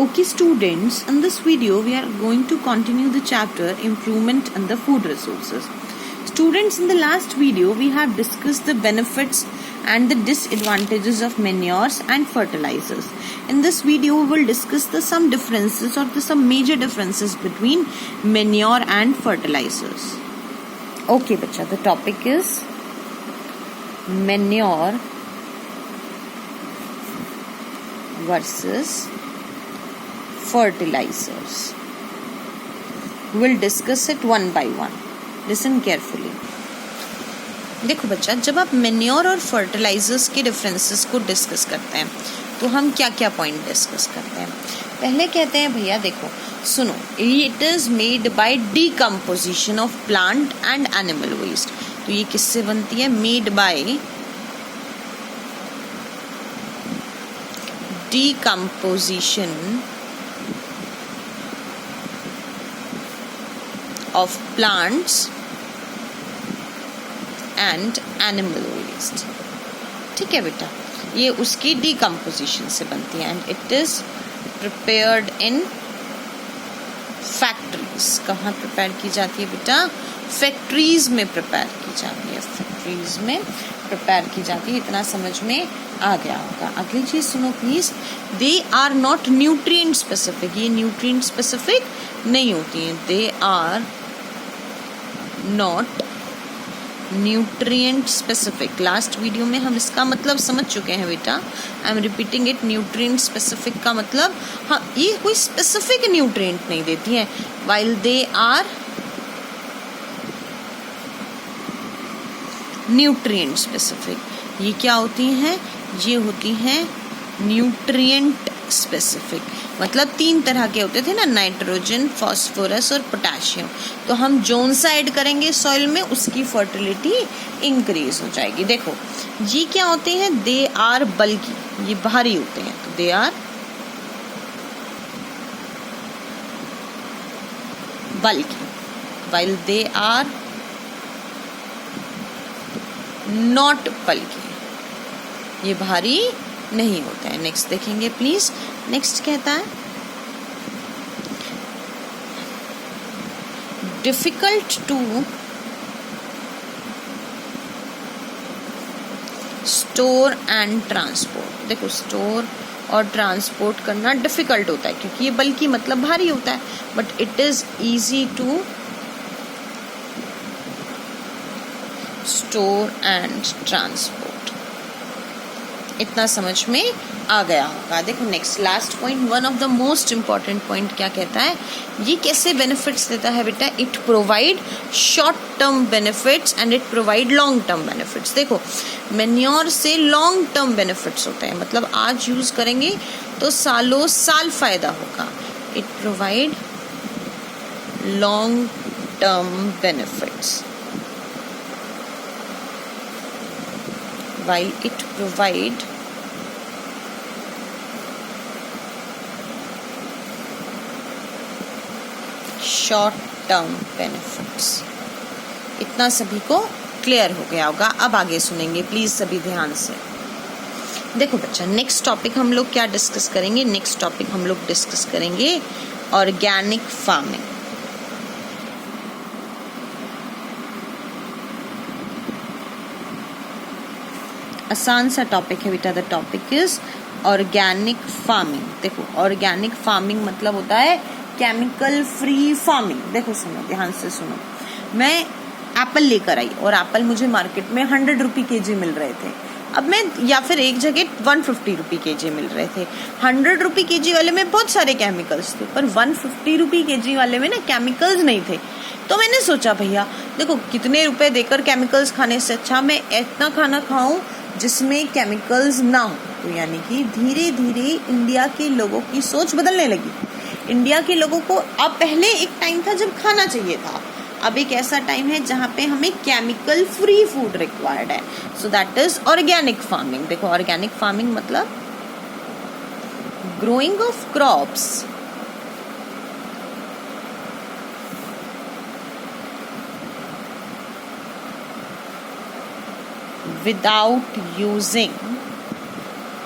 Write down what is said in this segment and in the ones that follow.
Okay students, in this video we are going to continue the chapter Improvement in the Food Resources. Students, in the last video we have discussed the benefits and the disadvantages of manures and fertilizers. In this video we will discuss some differences or some major differences between manure and fertilizers. Okay bacha, the topic is manure versus fertilizers. We will discuss it one by one. Listen carefully. देखो बच्चा, जब आप manure और fertilisers के differences को discuss करते हैं तो हम क्या क्या पॉइंट डिस्कस करते हैं. पहले कहते हैं भैया देखो सुनो, it is made by decomposition of plant and animal waste. तो ये किससे बनती है? Made by decomposition of plants and animal waste. ठीक है बेटा, ये उसकी डीकम्पोजिशन से बनती है and it is prepared in factories. कहाँ प्रिपेयर की जाती है बेटा? फैक्ट्रीज में प्रिपेयर की जाती है. फैक्ट्रीज में प्रिपेयर की जाती है. इतना समझ में आ गया होगा. अगली चीज सुनो please. They are not nutrient specific. ये न्यूट्रिएंट स्पेसिफिक नहीं होती हैं. They are not nutrient specific. Last video में हम इसका मतलब समझ चुके हैं बेटा. I am repeating it. Nutrient specific का मतलब हाँ, ये कोई स्पेसिफिक न्यूट्रिएंट नहीं देती है. While they are nutrient specific. ये क्या होती हैं? ये होती हैं न्यूट्रिएंट स्पेसिफिक. मतलब तीन तरह के होते थे ना, नाइट्रोजन, फास्फोरस और पोटेशियम. तो हम जोन सा ऐड करेंगे सॉइल में, उसकी फर्टिलिटी इंक्रीज हो जाएगी. देखो ये क्या होते हैं? They are bulky. ये भारी होते हैं तो they are bulky. While they are not bulky. ये भारी नहीं होता है. नेक्स्ट देखेंगे प्लीज. नेक्स्ट कहता है difficult to store and transport. देखो स्टोर और ट्रांसपोर्ट करना डिफिकल्ट होता है क्योंकि ये बल्कि मतलब भारी होता है. But it is easy to store and transport. इतना समझ में आ गया होगा. देखो next last point, one of the most important point क्या कहता है? ये कैसे बेनिफिट्स देता है बेटा? It provide short term benefits and it provide long term benefits. देखो मैन्योर से लॉन्ग टर्म बेनिफिट्स होते हैं, मतलब आज यूज करेंगे तो सालों साल फायदा होगा. It provide long term benefits while it provide short term benefits. इतना सभी को क्लियर हो गया होगा. अब आगे सुनेंगे प्लीज सभी ध्यान से. देखो बच्चा, नेक्स्ट टॉपिक हम लोग क्या डिस्कस करेंगे? नेक्स्ट टॉपिक हम लोग डिस्कस करेंगे ऑर्गेनिक फार्मिंग. आसान सा टॉपिक है बेटा. The topic is organic farming. देखो ऑर्गेनिक फार्मिंग मतलब होता है केमिकल फ्री फार्मिंग. देखो सुनो, ध्यान से सुनो. मैं एप्पल लेकर आई और एप्पल मुझे मार्केट में 100 रुपये केजी मिल रहे थे. अब मैं या फिर एक जगह 150 रुपये केजी मिल रहे थे. 100 रुपये केजी वाले में बहुत सारे केमिकल्स थे पर 150 रुपये केजी वाले में ना केमिकल्स नहीं थे. तो मैंने सोचा भैया देखो कितने रुपए देकर केमिकल्स खाने से अच्छा मैं इतना खाना खाऊं जिसमें केमिकल्स ना हो. तो यानी कि धीरे धीरे इंडिया के लोगों की सोच बदलने लगी. इंडिया के लोगों को अब पहले एक टाइम था जब खाना चाहिए था, अब एक ऐसा टाइम है जहाँ पे हमें केमिकल फ्री फूड रिक्वायर्ड है. So that is organic farming. देखो ऑर्गेनिक फार्मिंग मतलब growing of crops without using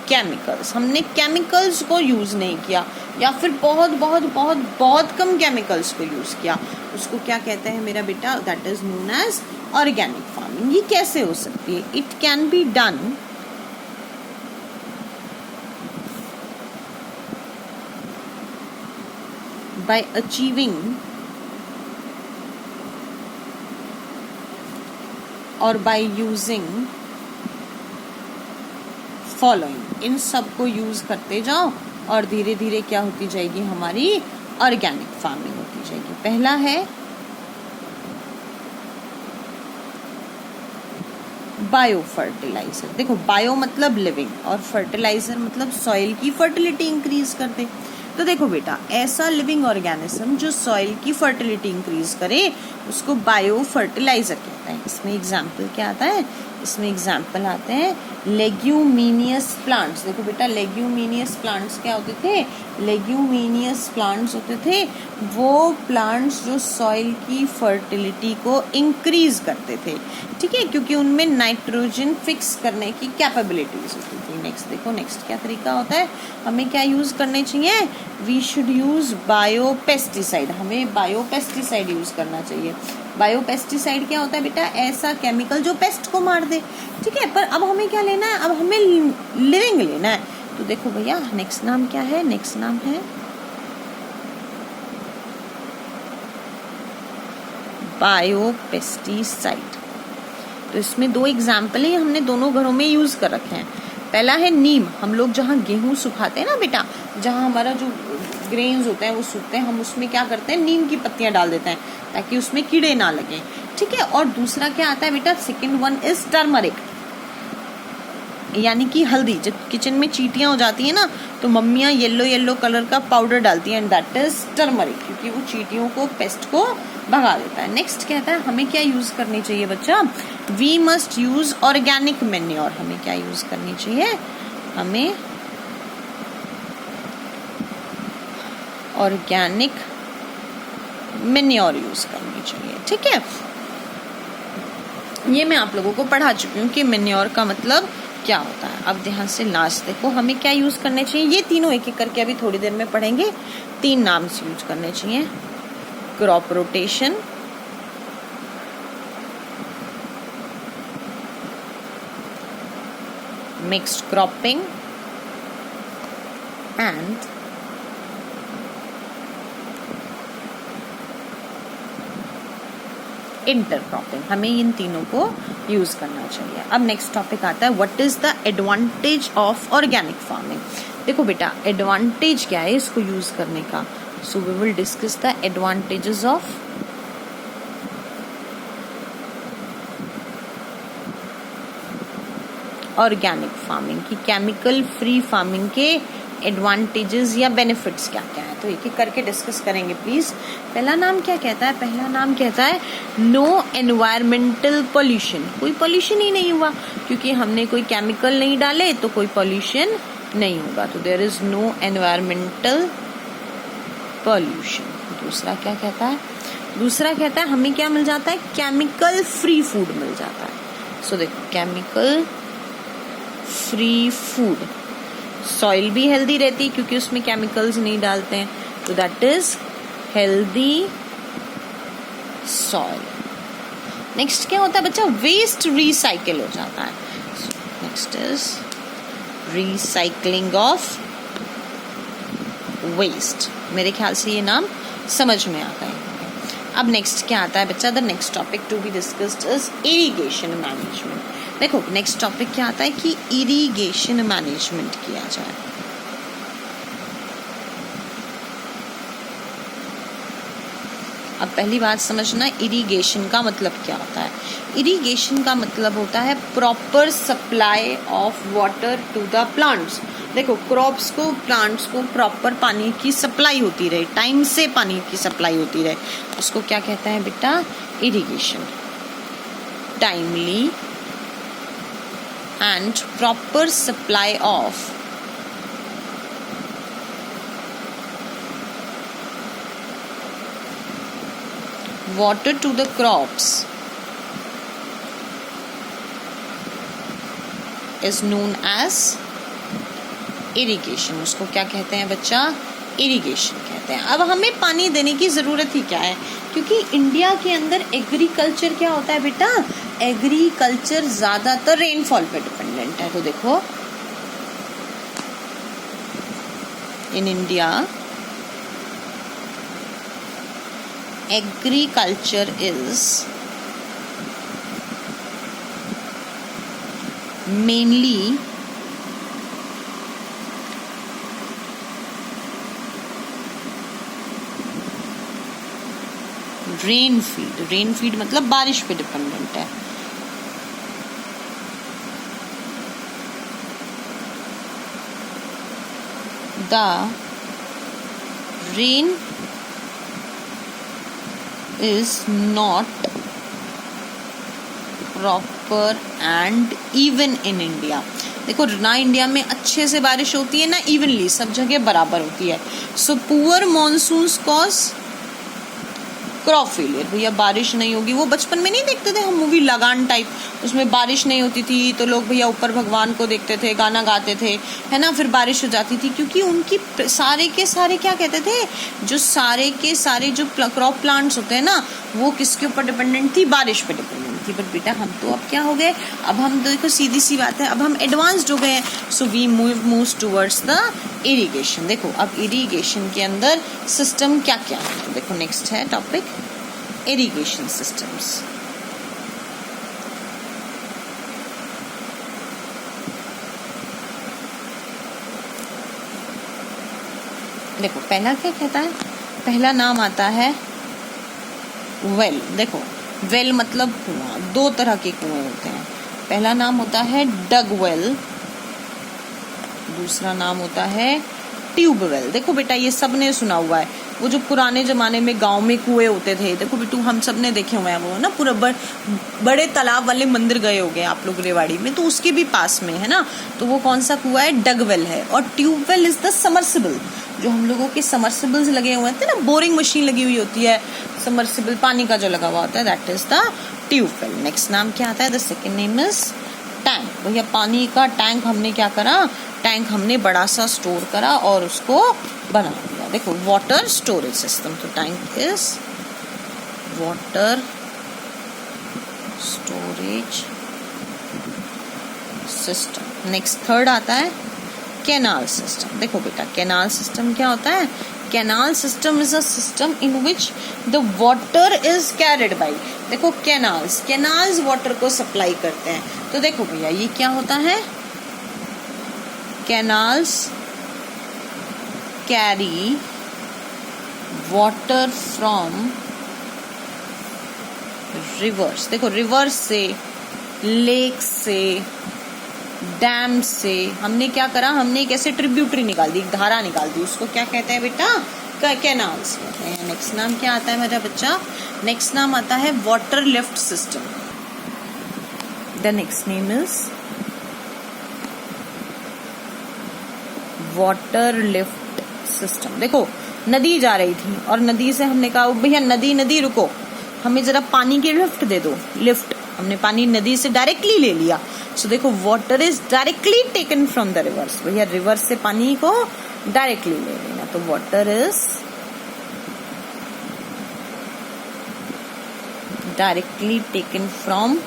chemicals, हमने केमिकल्स को यूज नहीं किया या फिर बहुत बहुत बहुत बहुत कम केमिकल्स को यूज किया, उसको क्या कहते हैं मेरा बेटा? That is known as organic farming. ये कैसे हो सकती है? It can be done by achieving or by using following, इन सब को यूज करते जाओ और धीरे धीरे क्या होती जाएगी? हमारी ऑर्गेनिक फार्मिंग होती जाएगी। पहला है बायो फर्टिलाइजर। देखो, बायो मतलब लिविंग और फर्टिलाइजर मतलब सॉइल की फर्टिलिटी इंक्रीज कर दे। तो देखो बेटा, ऐसा लिविंग ऑर्गेनिज्म जो सॉइल की फर्टिलिटी इंक्रीज करे उसको बायो फर्टिलाइजर कहते हैं। इसमें एग्जाम्पल क्या आता है? इसमें एग्जाम्पल आते हैं लेग्यूमिनियस प्लांट्स। देखो बेटा, लेग्यूमिनियस प्लांट्स क्या होते थे? लेग्यूमिनियस प्लांट्स होते थे वो प्लांट्स जो सॉइल की फर्टिलिटी को इंक्रीज करते थे, ठीक है, क्योंकि उनमें नाइट्रोजन फिक्स करने की कैपेबिलिटीज होती थी। नेक्स्ट देखो, नेक्स्ट क्या तरीका होता है? हमें क्या यूज करने चाहिए? We should use bio pesticide. हमें बायो पेस्टिसाइड यूज करना चाहिए। बायो पेस्टिसाइड क्या होता है बेटा? ऐसा केमिकल जो पेस्ट को मार दे, ठीक है। पर अब हमें क्या लेना है? अब हमें लिविंग लेना है। तो देखो भैया, नेक्स्ट नाम क्या है? नेक्स्ट नाम है बायो पेस्टिसाइड। तो इसमें दो एग्जाम्पल है, हमने दोनों घरों में यूज कर रखे हैं। पहला है नीम। हम लोग जहाँ गेहूं सुखाते हैं ना बेटा, जहाँ हमारा जो ग्रेन्स होते हैं वो सूखते हैं, हम उसमें क्या करते हैं? नीम की पत्तियां डाल देते हैं ताकि उसमें कीड़े ना लगे, ठीक है। और दूसरा क्या आता है बेटा? सेकेंड वन इज टर्मरिक, यानी कि हल्दी। जब किचन में चींटियां हो जाती है ना तो मम्मियां येलो येलो कलर का पाउडर डालती हैं, एंड दैट इज टर्मरिक, क्योंकि वो चींटियों को, पेस्ट को भगा देता है। नेक्स्ट कहता है हमें क्या यूज करनी चाहिए बच्चा? We must use organic manure. हमें क्या यूज करनी चाहिए? हमें ऑर्गेनिक मैन्योर यूज करनी चाहिए, ठीक है। ये मैं आप लोगों को पढ़ा चुकी हूँ कि मैन्योर का मतलब क्या होता है। अब ध्यान से लास्ट देखो, हमें क्या यूज करने चाहिए? ये तीनों एक एक करके अभी थोड़ी देर में पढ़ेंगे। 3 नाम से यूज करने चाहिए: crop rotation, mixed cropping and intercropping. हमें इन तीनों को यूज करना चाहिए। अब नेक्स्ट टॉपिक आता है what is the advantage of organic farming. देखो बेटा, एडवांटेज क्या है इसको यूज करने का? So we will discuss the advantages of organic farming की, केमिकल फ्री फार्मिंग के एडवांटेजेस या बेनिफिट्स क्या क्या है। तो एक एक करके डिस्कस करेंगे प्लीज। पहला नाम क्या कहता है? पहला नाम कहता है नो एनवायरमेंटल पोल्यूशन। कोई पोल्यूशन ही नहीं हुआ, क्योंकि हमने कोई केमिकल नहीं डाले तो कोई पोल्यूशन नहीं होगा। तो there is no environmental pollution. दूसरा क्या कहता है? दूसरा कहता है हमें क्या मिल जाता है? केमिकल फ्री फूड मिल जाता है। सो देखो, केमिकल फ्री फूड, सॉइल भी हेल्दी रहती है क्योंकि उसमें केमिकल्स नहीं डालते हैं, तो that is healthy soil. Next क्या होता है बच्चा? वेस्ट रिसाइकिल हो जाता है। Next is recycling of waste. मेरे ख्याल से ये नाम समझ में आता है। अब नेक्स्ट क्या आता है बच्चा? The next topic to be discussed is irrigation management. देखो, नेक्स्ट टॉपिक क्या आता है कि इरिगेशन मैनेजमेंट किया जाए। अब पहली बात समझना, इरिगेशन का मतलब क्या होता है? इरिगेशन का मतलब होता है proper supply of water to the plants. देखो, क्रॉप्स को, प्लांट्स को प्रॉपर पानी की सप्लाई होती रहे, टाइम से पानी की सप्लाई होती रहे, उसको क्या कहता है बेटा? Irrigation. Timely and proper supply of water to the crops is known as irrigation, उसको क्या कहते हैं बच्चा, इरिगेशन कहते हैं। अब हमें पानी देने की ज़रूरत ही क्या है, क्योंकि इंडिया के अंदर एग्रीकल्चर क्या होता है बेटा, एग्रीकल्चर ज़्यादातर रेनफॉल पे डिपेंडेंट है। तो देखो in India agriculture is mainly rain feed मतलब बारिश पे डिपेंडेंट है। The rain is not proper and even in India। देखो ना इंडिया में अच्छे से बारिश होती है ना इवनली, सब जगह बराबर होती है। So poor monsoons cause crop failure. भैया बारिश नहीं होगी, वो बचपन में नहीं देखते थे हम मूवी लगान टाइप, उसमें बारिश नहीं होती थी तो लोग भैया ऊपर भगवान को देखते थे, गाना गाते थे, है ना, फिर बारिश हो जाती थी, क्योंकि उनकी सारे के सारे क्या कहते थे, जो सारे के सारे जो क्रॉप प्लांट्स होते हैं ना, वो किसके ऊपर डिपेंडेंट थी, बारिश पे डिपेंडेंट थी। बट बेटा हम तो अब क्या हो गए, अब हम देखो सीधी सी बात है, अब हम एडवांस्ड हो गए हैं। So we move towards the irrigation. देखो अब इरिगेशन के अंदर सिस्टम क्या क्या है, तो देखो नेक्स्ट है टॉपिक इरिगेशन सिस्टम्स। देखो पहला क्या कहता है, पहला नाम आता है वेल। देखो वेल मतलब कुआं, दो तरह के कुएं होते हैं। पहला नाम होता है डग वेल, दूसरा नाम होता है ट्यूबवेल। देखो बेटा ये सब ने सुना हुआ है, वो जो पुराने जमाने में गांव में कुएं होते थे, देखो बेटू हम सब ने देखे हुए हैं, वो ना पूरा बड़े तालाब वाले मंदिर गए होंगे आप लोग रेवाड़ी में, तो उसके भी पास में है ना, तो वो कौन सा कुआं है, डगवेल है। और ट्यूबवेल इज द समरसिबल, जो हम लोगों के समरसिबल्स लगे हुए थे ना, बोरिंग मशीन लगी हुई होती है, समरसिबल पानी का जो लगा हुआ होता है, that is the tubewell. Next नाम क्या आता है, the second name is tank. भैया पानी का टैंक हमने क्या करा, टैंक हमने बड़ा सा स्टोर करा और उसको बना दिया। देखो वाटर स्टोरेज सिस्टम, तो tank is water storage system. Next third आता है कैनाल सिस्टम। देखो बेटा कैनाल सिस्टम क्या होता है, canal system is a system in which the water is carried by. देखो कैनाल्स वाटर को सप्लाई करते हैं। तो देखो भैया ये क्या होता है, canals carry water from reverse. देखो रिवर्स से, लेक से, डैम से हमने क्या करा, हमने एक ऐसे ट्रिब्यूटरी निकाल दी, एक धारा निकाल दी, उसको क्या कहते हैं बेटा, कैनाल्स कहते हैं। नेक्स्ट नाम क्या आता है मेरा बच्चा, नेक्स्ट नाम आता है water lift system. The next name is water lift system. देखो नदी जा रही थी और नदी से हमने कहा भैया नदी रुको, हमें जरा पानी की लिफ्ट दे दो। लिफ्ट, हमने पानी नदी से डायरेक्टली ले लिया। सो देखो water is directly taken from the reverse. भैया रिवर्स से पानी को डायरेक्टली ले लेना, तो water is directly taken from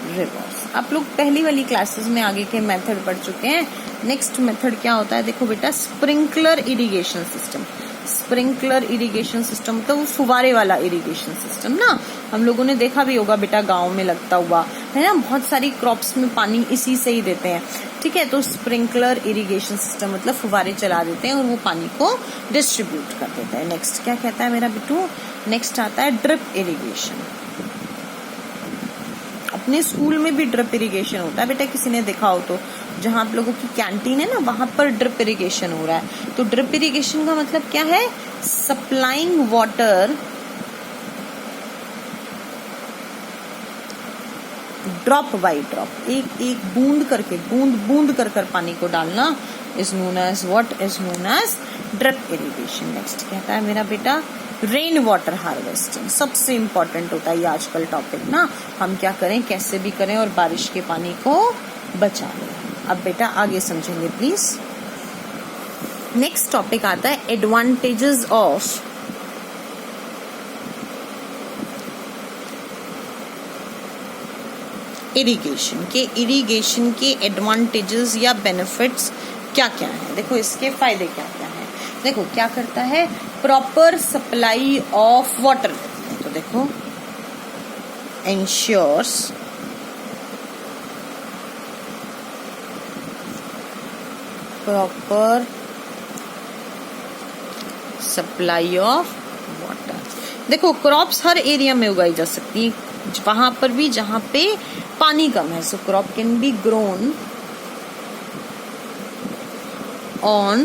reverse. आप लोग पहली वाली क्लासेस में आगे के मेथड पढ़ चुके हैं। नेक्स्ट मेथड क्या होता है, देखो बेटा sprinkler irrigation system. Sprinkler irrigation system तो फुवारे वाला इरिगेशन सिस्टम ना, हम लोगों ने देखा भी होगा बेटा गांव में लगता हुआ है ना, बहुत सारी क्रॉप्स में पानी इसी से ही देते हैं, ठीक है। तो स्प्रिंकलर इरिगेशन सिस्टम मतलब फुवारे चला देते हैं और वो पानी को डिस्ट्रीब्यूट कर देता है। नेक्स्ट क्या कहता है मेरा बिट्टू, नेक्स्ट आता है ड्रिप इरिगेशन। अपने स्कूल में भी ड्रिप इरिगेशन होता है बेटा, किसी ने देखा हो तो, जहाँ आप लोगों की कैंटीन है ना वहां पर ड्रिप इरिगेशन हो रहा है। तो ड्रिप इरिगेशन का मतलब क्या है, supplying water drop by drop, एक एक बूंद करके, बूंद कर पानी को डालना, is known as what, is known as drip irrigation. Next कहता है मेरा बेटा रेन वाटर हार्वेस्टिंग। सबसे इम्पोर्टेंट होता है ये आजकल टॉपिक ना, हम क्या करें, कैसे भी करें और बारिश के पानी को बचा लें। अब बेटा आगे समझेंगे प्लीज। नेक्स्ट टॉपिक आता है एडवांटेजेस ऑफ इरिगेशन के एडवांटेजेस या बेनिफिट्स क्या क्या है। देखो इसके फायदे क्या क्या है। देखो क्या करता है, प्रॉपर सप्लाई ऑफ वाटर। तो देखो ensures proper supply of water. देखो क्रॉप्स हर एरिया में उगाई जा सकती है, वहां पर भी जहां पे पानी कम है। So crop can be grown on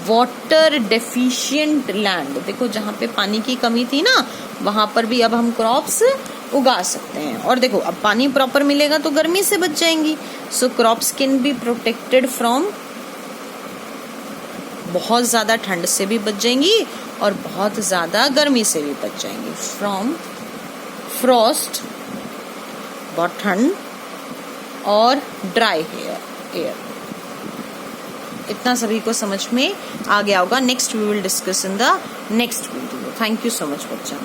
water deficient land. देखो जहां पे पानी की कमी थी ना, वहां पर भी अब हम क्रॉप्स उगा सकते हैं। और देखो अब पानी प्रॉपर मिलेगा तो गर्मी से बच जाएंगी। सो crops can be protected from, बहुत ज्यादा ठंड से भी बच जाएंगी और बहुत ज्यादा गर्मी से भी बच जाएंगी। फ्रॉम फ्रॉस्ट, बहुत ठंड, और ड्राई एयर। इतना सभी को समझ में आ गया होगा। Next we will discuss in the next video. Thank you so much बच्चा।